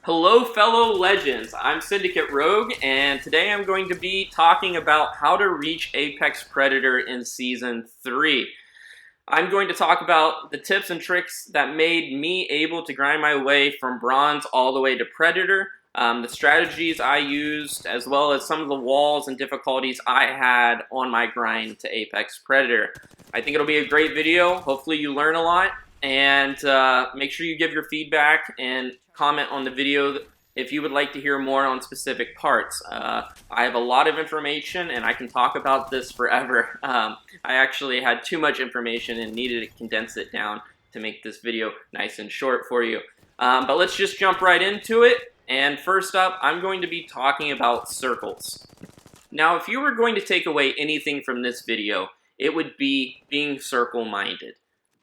Hello, fellow legends. I'm Syndicate Rogue, and today I'm going to be talking about how to reach Apex Predator in Season 3. I'm going to talk about the tips and tricks that made me able to grind my way from Bronze all the way to Predator, the strategies I used, as well as some of the walls and difficulties I had on my grind to Apex Predator. I think it'll be a great video. Hopefully you learn a lot, and make sure you give your feedback and comment on the video if you would like to hear more on specific parts. I have a lot of information and I can talk about this forever. I actually had too much information and needed to condense it down to make this video nice and short for you. But let's just jump right into it. And first up, I'm going to be talking about circles. Now, if you were going to take away anything from this video, it would be being circle-minded.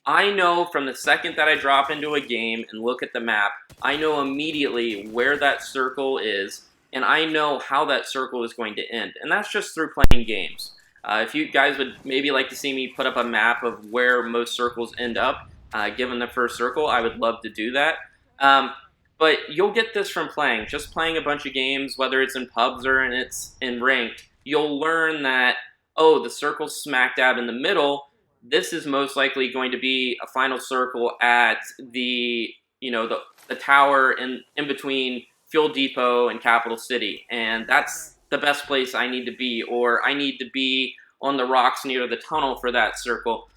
I know from the second that I drop into a game and look at the map, I know immediately where that circle is, and I know how that circle is going to end. And that's just through playing games. If you guys would maybe like to see me put up a map of where most circles end up, given the first circle, I would love to do that. But you'll get this from playing. Just playing a bunch of games, whether it's in pubs or it's in ranked, you'll learn that, oh, the circle's smack dab in the middle. This is most likely going to be a final circle at the tower in between Fuel Depot and Capital City, and that's the best place I need to be, or I need to be on the rocks near the tunnel for that circle.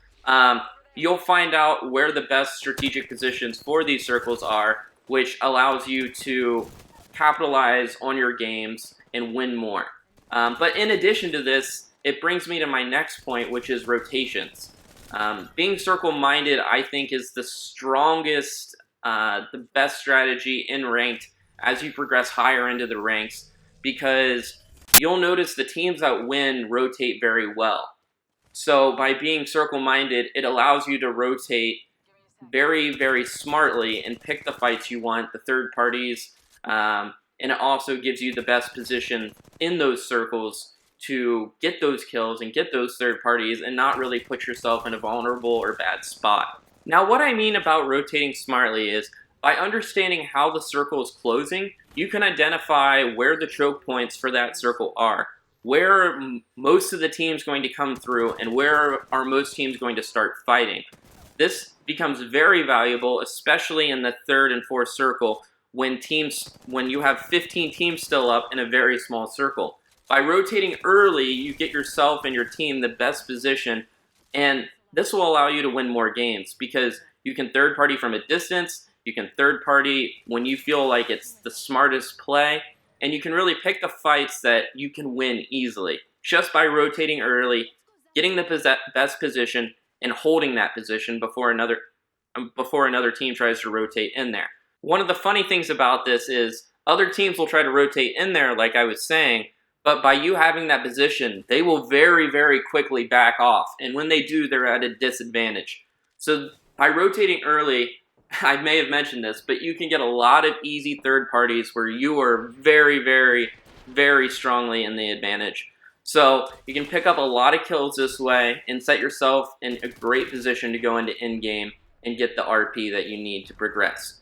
You'll find out where the best strategic positions for these circles are, which allows you to capitalize on your games and win more. But in addition to this, it brings me to my next point, which is rotations. Being circle-minded, I think, is the strongest, the best strategy in ranked as you progress higher into the ranks, because you'll notice the teams that win rotate very well. So by being circle-minded, it allows you to rotate very, very smartly and pick the fights you want, the third parties, and it also gives you the best position in those circles to get those kills and get those third parties and not really put yourself in a vulnerable or bad spot. Now, what I mean about rotating smartly is by understanding how the circle is closing, you can identify where the choke points for that circle are, where are most of the teams going to come through, and where are most teams going to start fighting. This becomes very valuable, especially in the third and fourth circle when you have 15 teams still up in a very small circle. By rotating early, you get yourself and your team the best position, and this will allow you to win more games because you can third party from a distance, you can third party when you feel like it's the smartest play, and you can really pick the fights that you can win easily just by rotating early, getting the best position, and holding that position before another team tries to rotate in there. One of the funny things about this is other teams will try to rotate in there, like I was saying, but by you having that position, they will very, very quickly back off. And when they do, they're at a disadvantage. So by rotating early, I may have mentioned this, but you can get a lot of easy third parties where you are very, very, very strongly in the advantage. So you can pick up a lot of kills this way and set yourself in a great position to go into endgame and get the RP that you need to progress.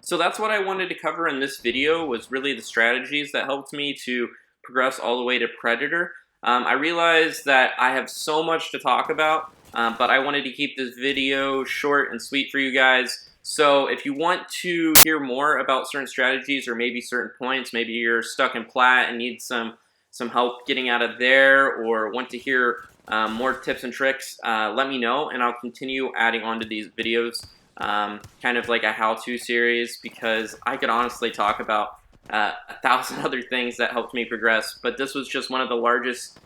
So that's what I wanted to cover in this video, was really the strategies that helped me to progress all the way to Predator. I realized that I have so much to talk about, but I wanted to keep this video short and sweet for you guys. So if you want to hear more about certain strategies or maybe certain points, maybe you're stuck in plat and need some help getting out of there, or want to hear more tips and tricks, let me know and I'll continue adding on to these videos, kind of like a how-to series, because I could honestly talk about 1,000 other things that helped me progress, but this was just one of the largest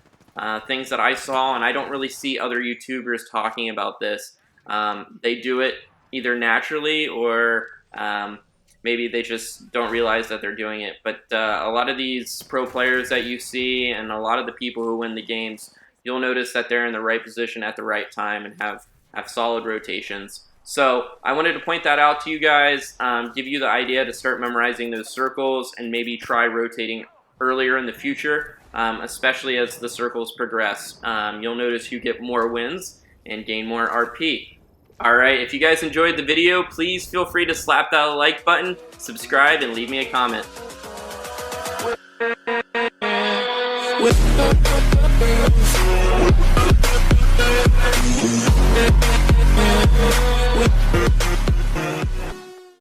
things that I saw, and I don't really see other YouTubers talking about this. They do it either naturally or maybe they just don't realize that they're doing it. But a lot of these pro players that you see and a lot of the people who win the games, you'll notice that they're in the right position at the right time and have solid rotations. So I wanted to point that out to you guys, give you the idea to start memorizing those circles and maybe try rotating earlier in the future, especially as the circles progress. You'll notice you get more wins and gain more RP. Alright, if you guys enjoyed the video, please feel free to slap that like button, subscribe, and leave me a comment.